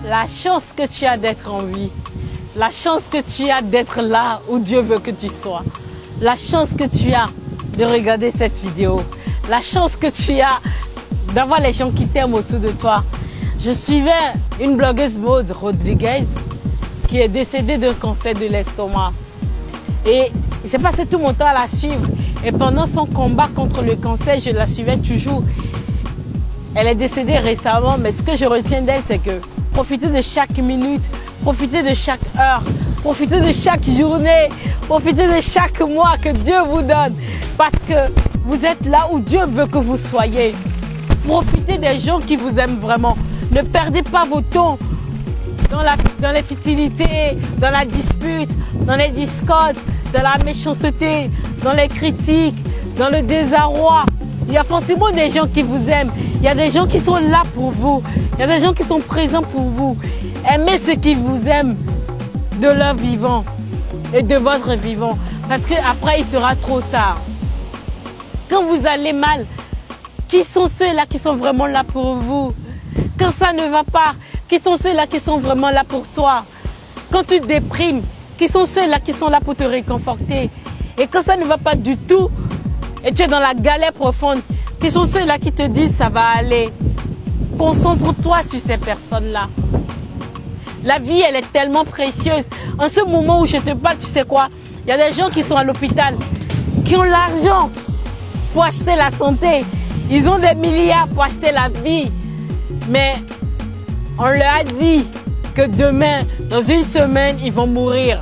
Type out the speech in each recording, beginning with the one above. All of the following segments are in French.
La chance que tu as d'être en vie. La chance que tu as d'être là où Dieu veut que tu sois. La chance que tu as de regarder cette vidéo. La chance que tu as d'avoir les gens qui t'aiment autour de toi. Je suivais une blogueuse Maud Rodriguez qui est décédée d'un cancer de l'estomac. Et j'ai passé tout mon temps à la suivre. Et pendant son combat contre le cancer, je la suivais toujours. Elle est décédée récemment, mais ce que je retiens d'elle, c'est que profitez de chaque minute, profitez de chaque heure, profitez de chaque journée, profitez de chaque mois que Dieu vous donne. Parce que vous êtes là où Dieu veut que vous soyez. Profitez des gens qui vous aiment vraiment. Ne perdez pas vos temps dans les futilités, dans la dispute, dans les discordes, dans la méchanceté, dans les critiques, dans le désarroi. Il y a forcément des gens qui vous aiment. Il y a des gens qui sont là pour vous. Il y a des gens qui sont présents pour vous. Aimez ceux qui vous aiment de leur vivant et de votre vivant. Parce qu'après, il sera trop tard. Quand vous allez mal, qui sont ceux-là qui sont vraiment là pour vous? Quand ça ne va pas, qui sont ceux-là qui sont vraiment là pour toi? Quand tu déprimes, qui sont ceux-là qui sont là pour te réconforter? Et quand ça ne va pas du tout, et tu es dans la galère profonde, qui sont ceux-là qui te disent ça va aller? Concentre-toi sur ces personnes-là. La vie, elle est tellement précieuse. En ce moment où je te parle, tu sais quoi? Il y a des gens qui sont à l'hôpital, qui ont l'argent pour acheter la santé. Ils ont des milliards pour acheter la vie. Mais on leur a dit que demain, dans une semaine, ils vont mourir.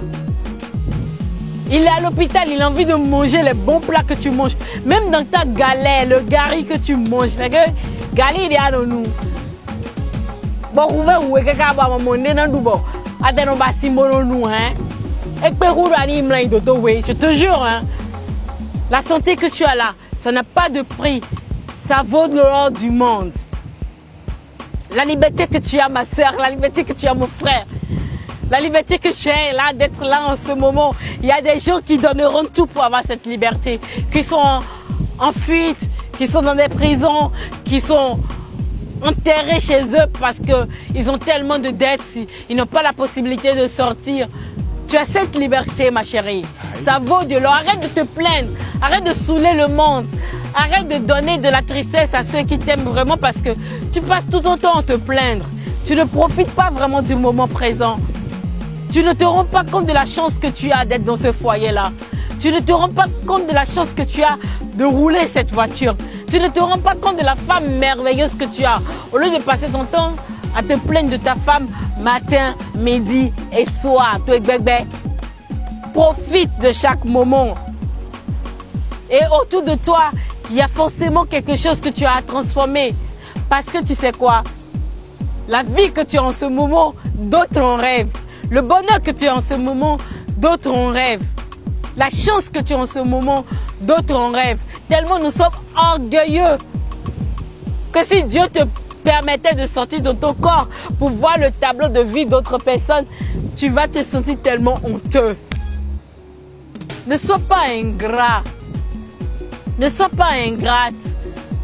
Il est à l'hôpital, il a envie de manger les bons plats que tu manges. Même dans ta galère, le gari que tu manges. C'est que gari, il est à nous. Bon, vous voyez que je te jure, hein, la santé que tu as là, ça n'a pas de prix. Ça vaut de l'or du monde. La liberté que tu as, ma soeur, la liberté que tu as, mon frère, la liberté que j'ai là d'être là en ce moment. Il y a des gens qui donneront tout pour avoir cette liberté, qui sont en fuite, qui sont dans des prisons, qui sont enterrés chez eux parce qu'ils ont tellement de dettes, ils n'ont pas la possibilité de sortir. Tu as cette liberté, ma chérie. Ça vaut de l'or. Arrête de te plaindre. Arrête de saouler le monde. Arrête de donner de la tristesse à ceux qui t'aiment vraiment parce que tu passes tout ton temps à te plaindre. Tu ne profites pas vraiment du moment présent. Tu ne te rends pas compte de la chance que tu as d'être dans ce foyer-là. Tu ne te rends pas compte de la chance que tu as de rouler cette voiture. Tu ne te rends pas compte de la femme merveilleuse que tu as. Au lieu de passer ton temps à te plaindre de ta femme matin, midi et soir. Profite de chaque moment. Et autour de toi, il y a forcément quelque chose que tu as à transformer. Parce que tu sais quoi? La vie que tu as en ce moment, d'autres en rêvent. Le bonheur que tu as en ce moment, d'autres en rêvent. La chance que tu as en ce moment, d'autres en rêvent. Tellement nous sommes orgueilleux que si Dieu te permettait de sortir de ton corps pour voir le tableau de vie d'autres personnes, tu vas te sentir tellement honteux. Ne sois pas ingrat. Ne sois pas ingrate.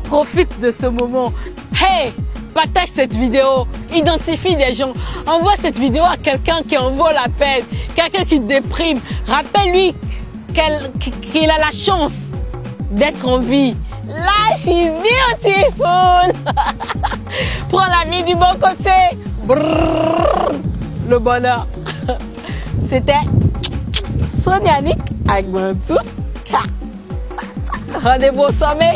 Profite de ce moment. Hey! Partage cette vidéo, identifie des gens, envoie cette vidéo à quelqu'un qui en vaut la peine, quelqu'un qui déprime. Rappelle-lui qu'il a la chance d'être en vie. Life is beautiful. Prends la vie du bon côté. Brrr, le bonheur. C'était Sonia Nick avec Mantou. Rendez-vous au sommet.